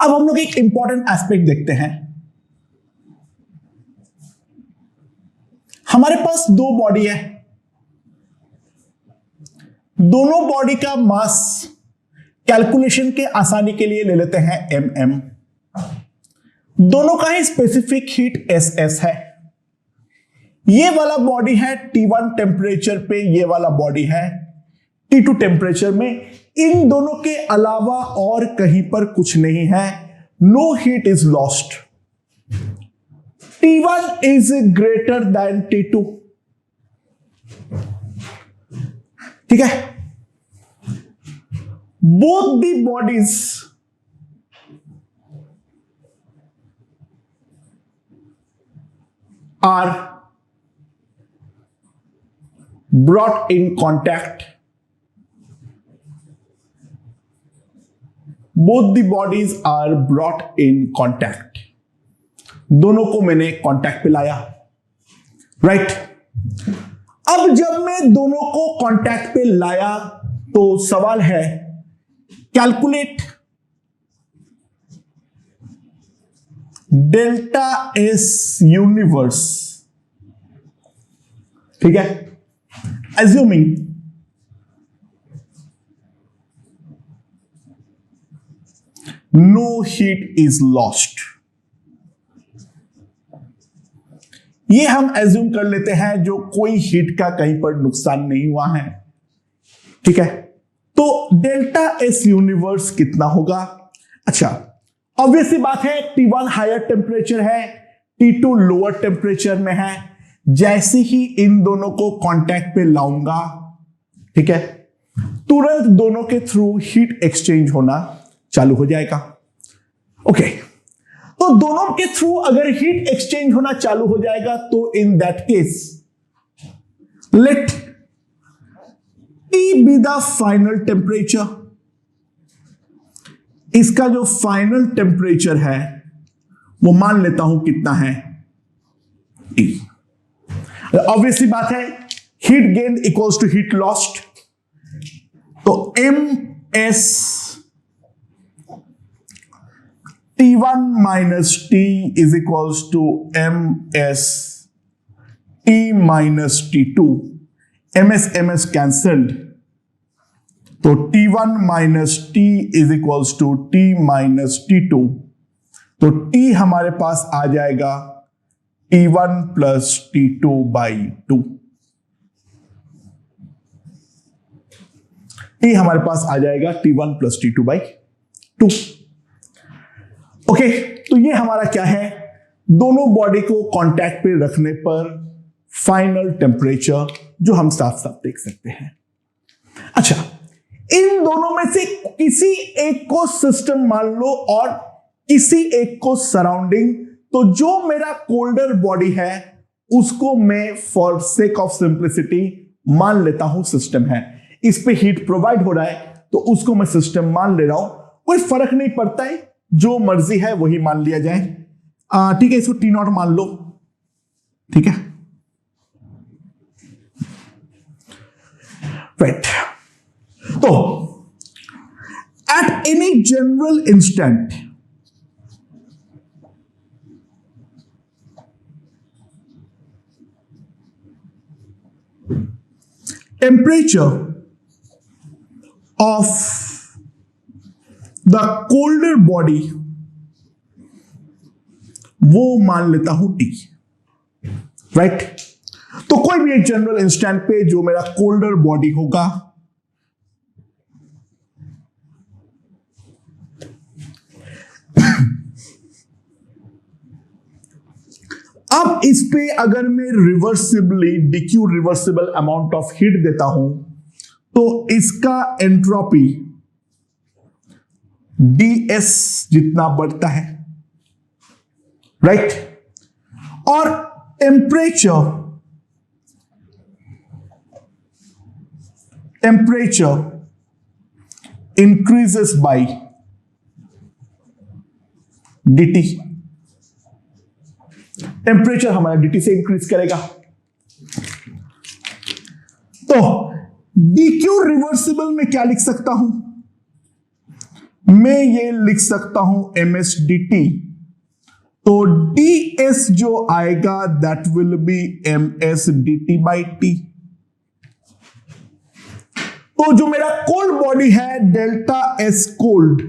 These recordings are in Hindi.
अब हम लोग एक इंपॉर्टेंट एस्पेक्ट देखते हैं। हमारे पास दो बॉडी है, दोनों बॉडी का मास कैलकुलेशन के आसानी के लिए ले लेते हैं mm। दोनों का ही स्पेसिफिक हीट SS है। ये वाला बॉडी है T1 टेम्परेचर पे, ये वाला बॉडी है T2 टेम्परेचर में। इन दोनों के अलावा और कहीं पर कुछ नहीं है। No heat is lost. T1 is greater than T2। ठीक है। Both the bodies are brought in contact. Both the bodies are brought in contact. दोनों को मैंने कांटेक्ट पे लाया, राइट। अब जब मैं दोनों को कांटेक्ट पे लाया तो सवाल है कैलकुलेट डेल्टा एस यूनिवर्स। ठीक है। Assuming no heat is lost, ये हम एज्यूम कर लेते हैं जो कोई हीट का कहीं पर नुकसान नहीं हुआ है। ठीक है। तो डेल्टा एस यूनिवर्स कितना होगा? अच्छा, ऑब्वियस सी बात है, T1 हायर टेम्परेचर है, T2 लोअर टेम्परेचर में है। जैसे ही इन दोनों को कांटेक्ट पे लाऊंगा, ठीक है, तुरंत दोनों के थ्रू हीट एक्सचेंज होना चालू हो जाएगा। ओके, तो दोनों के थ्रू अगर हीट एक्सचेंज होना चालू हो जाएगा तो in that case late T be the final temperature. इसका जो फाइनल टेम्परेचर है वो मान लेता हूं कितना है, T। ऑब्वियसली बात है, heat gain equals to heat lost. तो MS T1 minus T is equals to MS T minus T2। MS cancelled, तो T1 minus T is equals to T minus T2। तो T हमारे पास आ जाएगा T1 plus T2 by 2। T हमारे पास आ जाएगा T1 plus T2 by 2। Okay, तो ये हमारा क्या है, दोनों बॉडी को कांटेक्ट पे रखने पर फाइनल टेम्परेचर जो हम साफ साफ देख सकते हैं। अच्छा, इन दोनों में से किसी एक को सिस्टम मान लो और किसी एक को सराउंडिंग। तो जो मेरा कोल्डर बॉडी है उसको मैं फॉर सेक ऑफ सिंप्लिसिटी मान लेता हूं सिस्टम है। इस पे हीट प्रोवाइड हो रहा है तो उसको मैं सिस्टम मान ले रहा हूं, कोई फर्क नहीं पड़ता है, जो मर्जी है वही मान लिया जाए। ठीक है, इसको T0 मान लो। ठीक है, राइट। तो at any general instant temperature of the colder body वो मान लेता हूं T, राइट। तो कोई भी एक जनरल इंस्टेंट पे जो मेरा कोल्डर बॉडी होगा, अब इस पे अगर मैं reversibly DQ reversible amount of heat देता हूं तो इसका एंट्रोपी DS जितना बढ़ता है, राइट। और temperature increases by DT। Temperature हमारा DT से इंक्रीज करेगा। तो DQ रिवर्सिबल में क्या लिख सकता हूं, मैं ये लिख सकता हूं ms dt, तो ds जो आएगा that will be ms dt by T. तो जो मेरा कोल्ड बॉडी है delta S cold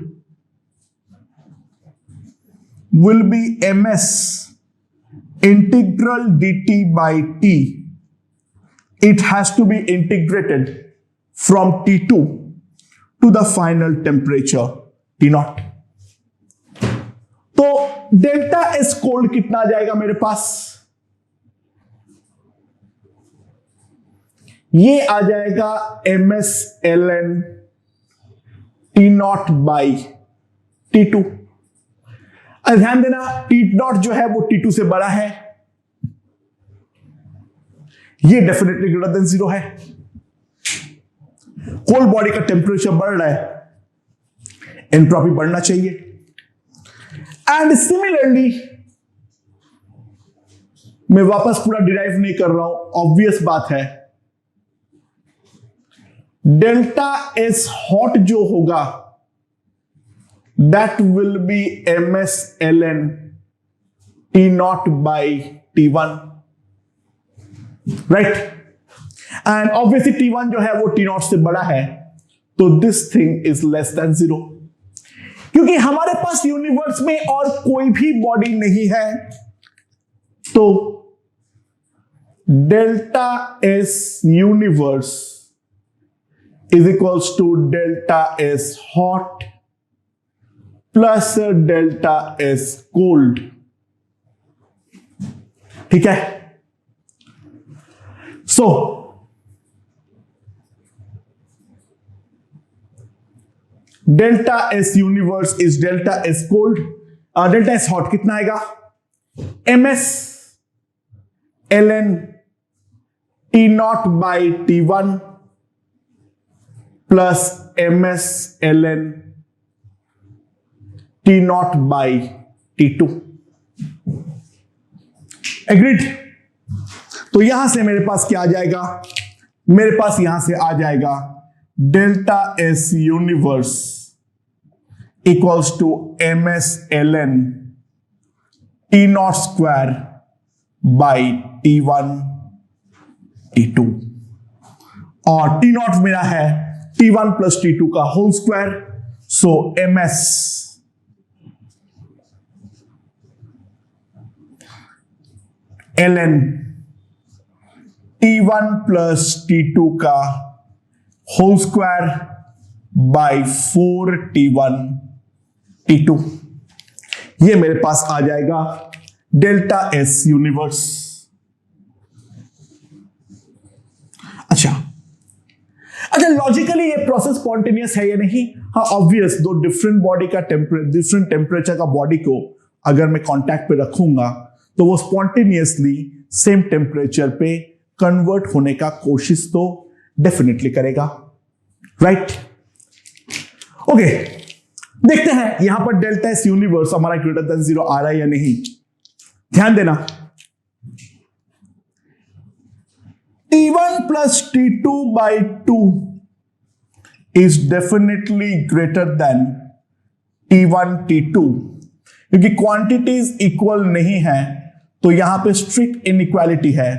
will be ms integral dt by T. It has to be integrated from T2 to the final temperature T0। तो डेल्टा एस कोल्ड कितना आ जाएगा मेरे पास? ये आ जाएगा ms ln T0 by T2। ध्यान देना T0 जो है वो T2 से बड़ा है, ये डेफिनेटली ग्रेटर देन 0 है। कोल्ड बॉडी का टेम्परेचर बढ़ रहा है, एंट्रोपी बढ़ना चाहिए। एंड सिमिलरली मैं वापस पूरा डिराइव नहीं कर रहा हूं, ऑब्वियस बात है, डेल्टा एस हॉट जो होगा that will be ms ln T0 by T1, right. And obviously T1 जो है वो T0 से बड़ा है, तो this thing is less than 0। क्योंकि हमारे पास यूनिवर्स में और कोई भी बॉडी नहीं है, तो delta S universe is equals to delta S hot plus delta S cold. ठीक है, so delta S universe is delta S cold. Delta S hot कितना आएगा? ms ln T0 by T1 plus ms ln T0 by T2। Agreed? तो यहां से मेरे पास क्या आ जाएगा? मेरे पास यहां से आ जाएगा delta S universe equals to ms ln T0 square by T1 T2, और T0 मेरा है T1 प्लस T2 का होल स्क्वायर, सो ms ln T1 plus T2 का whole square by 4T1 T2, ये मेरे पास आ जाएगा डेल्टा एस यूनिवर्स। अच्छा, लॉजिकली ये प्रोसेस स्पॉन्टेनियस है या नहीं? हाँ, ऑब्वियस, दो डिफरेंट बॉडी का डिफरेंट टेम्परेचर का बॉडी को अगर मैं कांटेक्ट पे रखूंगा तो वो स्पॉन्टेनियसली सेम टेम्परेचर पे कन्वर्ट होने का कोशिश तो डेफिनेटली करेगा, राइट? ओके, देखते हैं यहां पर डेल्टा एस यूनिवर्स हमारा ग्रेटर देन 0 आ रहा है या नहीं। ध्यान देना, T1 plus T2 by 2 is definitely greater than T1 T2, क्योंकि क्वांटिटीज इक्वल नहीं है तो यहां पे स्ट्रिक्ट इनइक्वालिटी है,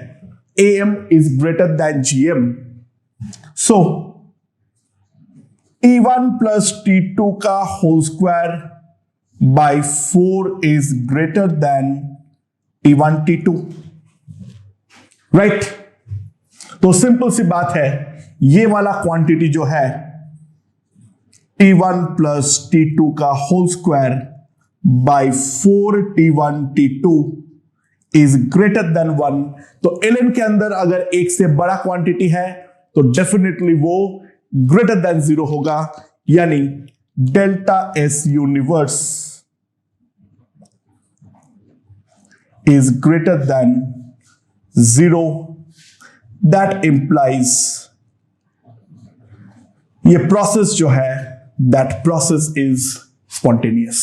AM is greater than GM। So T1 plus T2 का whole square by 4 is greater than T1 T2, right? तो सिंपल सी बात है, ये वाला क्वांटिटी जो है T1 प्लस T2 का whole square by 4T1 T2 is greater than 1। तो ln के अंदर अगर एक से बड़ा क्वांटिटी है तो डेफिनेटली वो ग्रेटर देन 0 होगा, यानी delta S universe is greater then 0। That implies ये प्रोसेस जो है that process is spontaneous.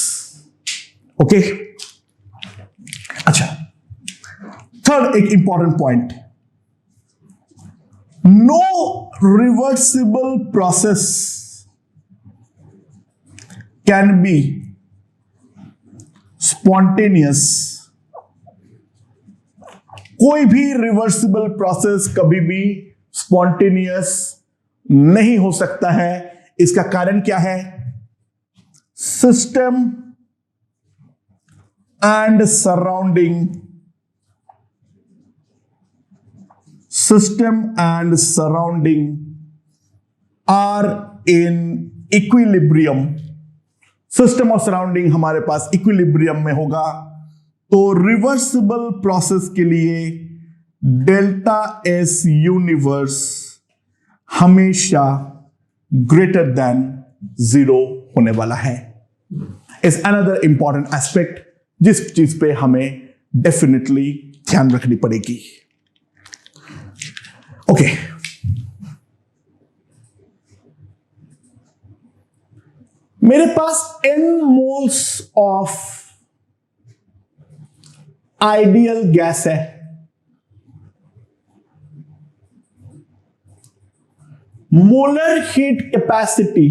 Okay, अच्छा, थर्ड एक important point, no reversible process can be spontaneous, कोई भी रिवर्सिबल प्रोसेस कभी भी स्पॉन्टेनियस नहीं हो सकता है। इसका कारण क्या है? System and surrounding, system and surrounding are in equilibrium. System और सराउंडिंग हमारे पास इक्विलिब्रियम में होगा, तो रिवर्सिबल प्रोसेस के लिए डेल्टा एस यूनिवर्स हमेशा ग्रेटर देन 0 होने वाला है। इज अनदर इंपॉर्टेंट एस्पेक्ट जिस चीज पे हमें डेफिनेटली ध्यान रखनी पड़ेगी। ओके, मेरे पास n moles of ideal gas है। Molar heat capacity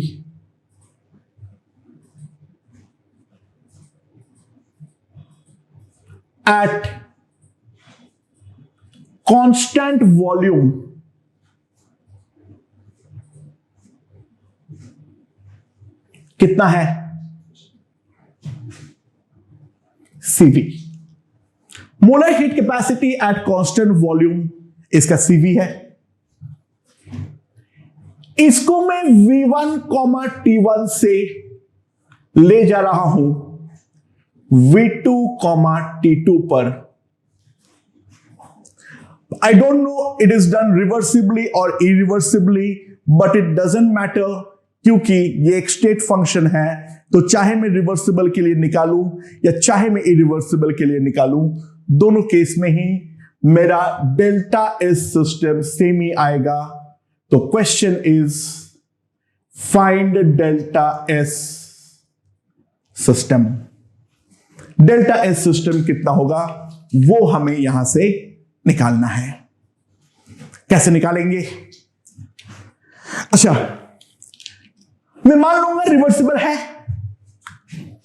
at constant volume कितना है? CV। Molar heat capacity at constant volume इसका CV है। इसको मैं V1, T1 से ले जा रहा हूं V2, T2 पर। I don't know it is done reversibly or irreversibly, but it doesn't matter, क्योंकि ये एक स्टेट फंक्शन है, तो चाहे मैं रिवर्सिबल के लिए निकालूं या चाहे मैं इरिवर्सिबल के लिए निकालूं, दोनों केस में ही मेरा डेल्टा एस सिस्टम सेम ही आएगा। तो question is find delta S system. Delta S system कितना होगा वो हमें यहां से निकालना है। कैसे निकालेंगे? अच्छा, मैं मान लूंगा रिवर्सिबल है,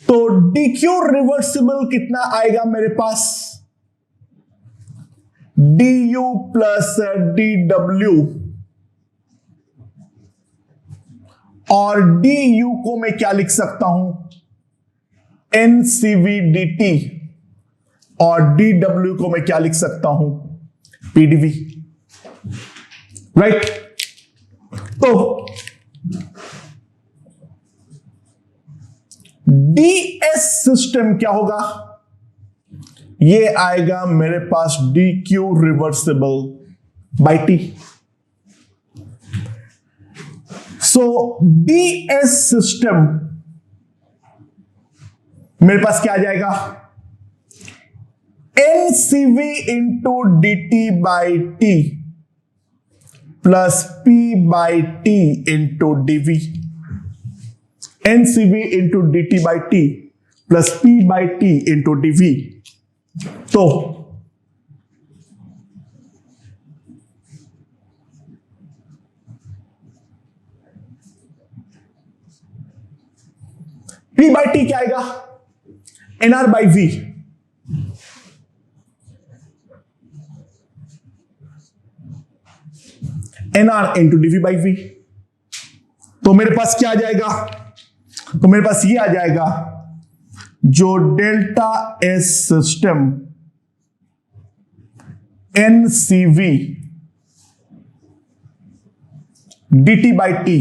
तो DQ रिवर्सिबल कितना आएगा मेरे पास? DU प्लस DW, और DU को मैं क्या लिख सकता हूं? NCV dt, और DW को मैं क्या लिख सकता हूं? PdV। राइट? तो DS सिस्टम क्या होगा? ये आएगा मेरे पास DQ reversible by T। So DS system मेरे पास क्या आ जाएगा? NCV into DT by T plus P by T into DV। NCV into DT by T plus P by T into DV। तो P बाई T क्या आएगा? NR by V। NR into DV by V। तो मेरे पास क्या आ जाएगा? तो मेरे पास ये आ जाएगा, जो delta S system NCV DT by T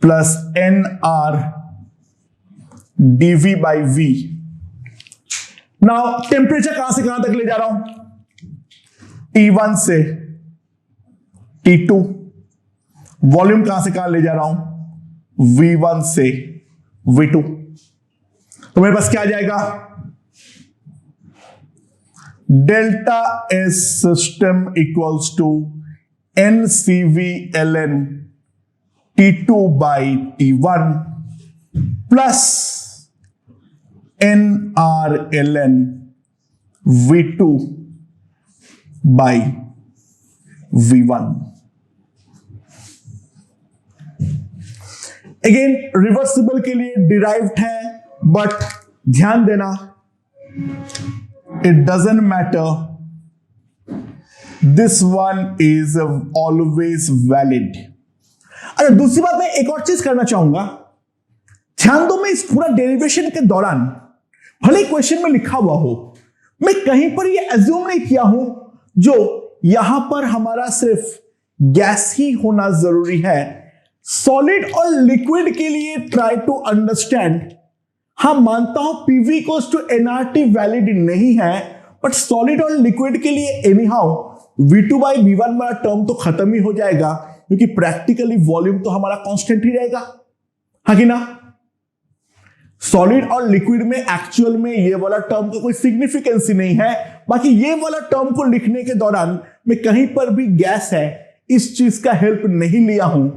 plus NR DV by V। Now temperature कहां से कहां तक ले जा रहा हूं? T1 से T2। वॉल्यूम कहां से कहां ले जा रहा हूं? V1 से V2। तो मेरे पास क्या आ जाएगा? Delta S system equals to NCV ln T2 by T1 plus NR ln V2 by V1। Again reversible के लिए डिराइव्ड है, बट ध्यान देना it doesn't matter, this one is always valid. अच्छा, दूसरी बात मैं एक और चीज करना चाहूंगा, ध्यान दो, मैं इस पूरा डेरिवेशन के दौरान भले क्वेश्चन में लिखा हुआ हो, मैं कहीं पर ये एज्यूम नहीं किया हूं जो यहां पर हमारा सिर्फ गैस ही होना जरूरी है। सॉलिड और लिक्विड के लिए ट्राई टू अंडरस्टैंड, हां मानता हूं PV equals to NRT valid नहीं है, बट सॉलिड और लिक्विड के लिए एनी हाउ V2/V1 वाला टर्म तो खत्म ही हो जाएगा, क्योंकि प्रैक्टिकली वॉल्यूम तो हमारा कांस्टेंट ही रहेगा, हाँ कि ना। सॉलिड और लिक्विड में एक्चुअल में ये वाला टर्म का कोई सिग्निफिकेंस ही नहीं है। बाकी ये वाला टर्म को लिखने के दौरान मैं कहीं पर भी गैस है इस चीज का हेल्प नहीं लिया हूं।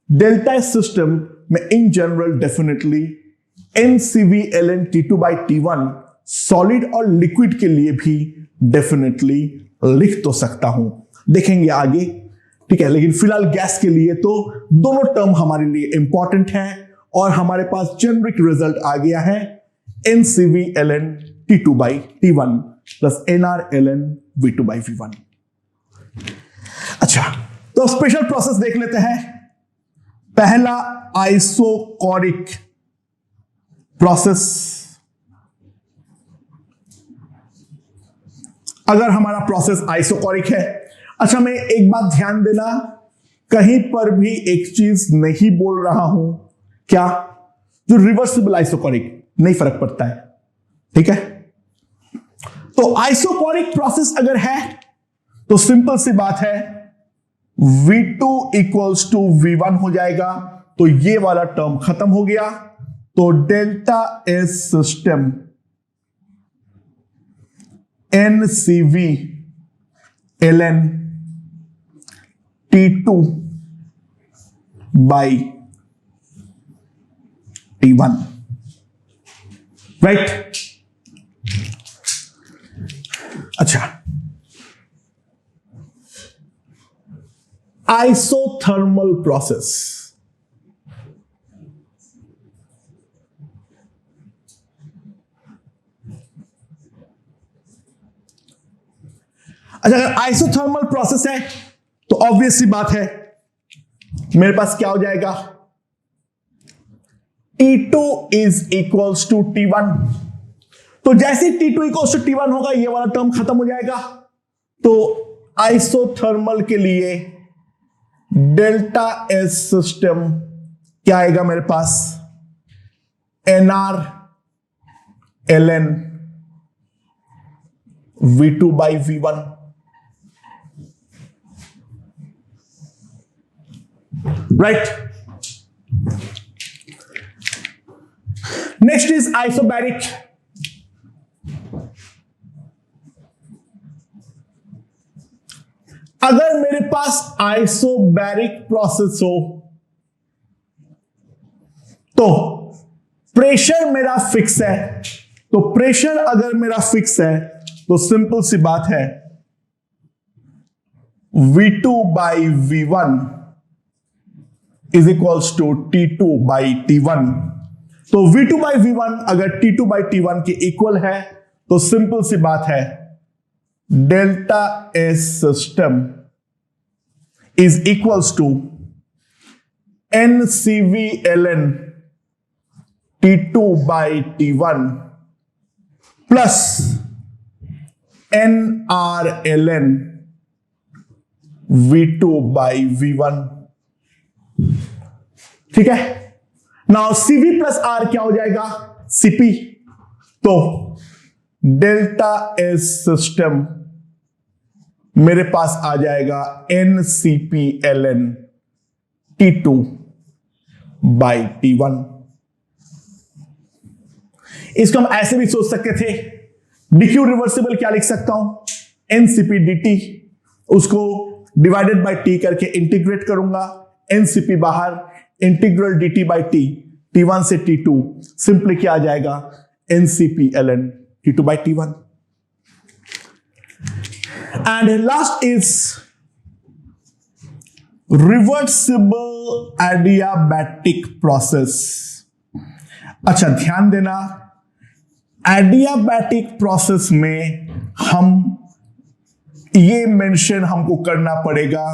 डेल्टा सिस्टम में in general definitely NCV T2/T1 solid और लिक्विड के लिए भी डेफिनेटली लिख तो सकता हूं, देखेंगे आगे, ठीक है। लेकिन फिलहाल गैस के लिए तो दोनों टर्म हमारे लिए इंपॉर्टेंट हैं और हमारे पास जेनरिक रिजल्ट आ गया है NCV T2/T1 plus NR V2/V1। अच्छा, तो स्पेशल प्रोसेस देख लेते हैं। पहला आइसोकोरिक प्रोसेस। अगर हमारा प्रोसेस आइसोकोरिक है, अच्छा मैं एक बात ध्यान देना, कहीं पर भी एक चीज नहीं बोल रहा हूं, क्या, जो रिवर्सिबल आइसोकोरिक नहीं फर्क पड़ता है, ठीक है। तो आइसोकोरिक प्रोसेस अगर है तो सिंपल सी बात है V2 इक्वल्स टू V1 हो जाएगा, तो ये वाला टर्म खत्म हो गया। तो delta S system NCV ln T2/T1, right. अच्छा, आइसोथर्मल प्रोसेस। अच्छा, अगर आइसोथर्मल प्रोसेस है तो ऑब्वियस सी बात है मेरे पास क्या हो जाएगा, T2 is equals to T1। तो जैसे T2 इक्वल्स टू T1 होगा ये वाला टर्म खत्म हो जाएगा। तो आइसोथर्मल के लिए डेल्टा एस सिस्टम क्या आएगा मेरे पास, NR ln V2/V1। Right. Next is isobaric. अगर मेरे पास आइसोबैरिक प्रोसेस हो तो प्रेशर मेरा फिक्स है। तो प्रेशर अगर मेरा फिक्स है तो सिंपल सी बात है V2/V1 is equals to T2/T1। तो V2/V1 अगर T2/T1 के इक्वल है तो सिंपल सी बात है delta S system is equals to NCV ln T2/T1 plus NR ln V2/V1। ठीक है। नाउ CV प्लस R क्या हो जाएगा, CP। तो डेल्टा एस सिस्टम मेरे पास आ जाएगा NCP ln T2/T1। इसको हम ऐसे भी सोच सकते थे, DQ रिवर्सिबल क्या लिख सकता हूं, NCP dt, उसको डिवाइडेड बाय T करके इंटीग्रेट करूंगा, NCP बाहर, इंटीग्रल dt/T, T1 से T2 सिंपली क्या आ जाएगा, NCP ln T2/T1। And last is reversible adiabatic process. अच्छा ध्यान देना, एडियाबैटिक प्रोसेस में हम ये मेंशन हमको करना पड़ेगा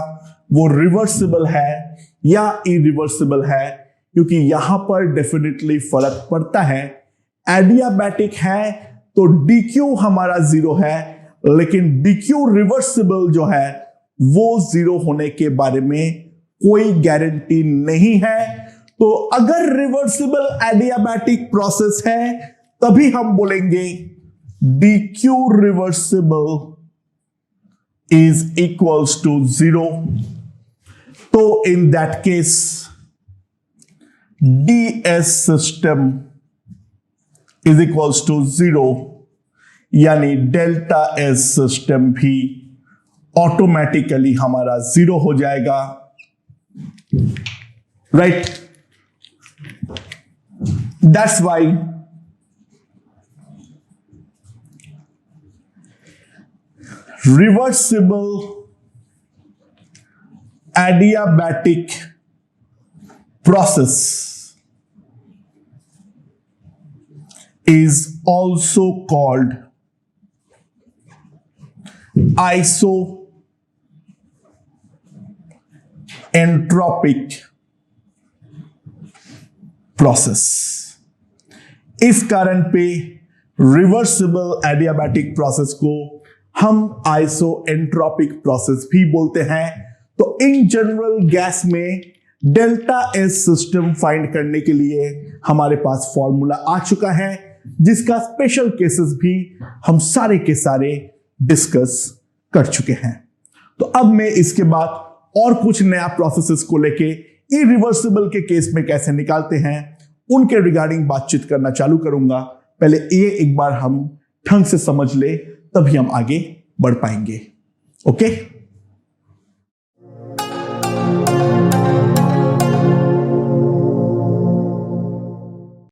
वो रिवर्सिबल है या इरिवर्सिबल है, क्योंकि यहां पर डेफिनेटली फर्क पड़ता है। एडियाबैटिक है तो डीक्यू हमारा 0 है, लेकिन डीक्यू रिवर्सिबल जो है वो 0 होने के बारे में कोई गारंटी नहीं है। तो अगर रिवर्सिबल एडियाबैटिक प्रोसेस है तभी हम बोलेंगे dQ reversible is equals to 0। तो in that case ds system is equals to 0, यानी डेल्टा एस सिस्टम भी ऑटोमेटिकली हमारा 0 हो जाएगा, right. That's why reversible adiabatic process is also called isoentropic process। इस कारण पे रिवर्सिबल एडियाबैटिक प्रोसेस को हम आइसोएंट्रोपिक प्रोसेस भी बोलते हैं। तो इन जनरल गैस में डेल्टा एस सिस्टम फाइंड करने के लिए हमारे पास फॉर्मूला आ चुका है, जिसका स्पेशल केसेस भी हम सारे के सारे डिस्कस कर चुके हैं। तो अब मैं इसके बाद और कुछ नया प्रोसेसेस को लेके इरिवर्सिबल के केस में कैसे निकालते हैं उनके रिगार्डिंग बातचीत करना चालू करूंगा। पहले ये एक बार हम ढंग से समझ ले, तभी हम आगे बढ़ पाएंगे। ओके।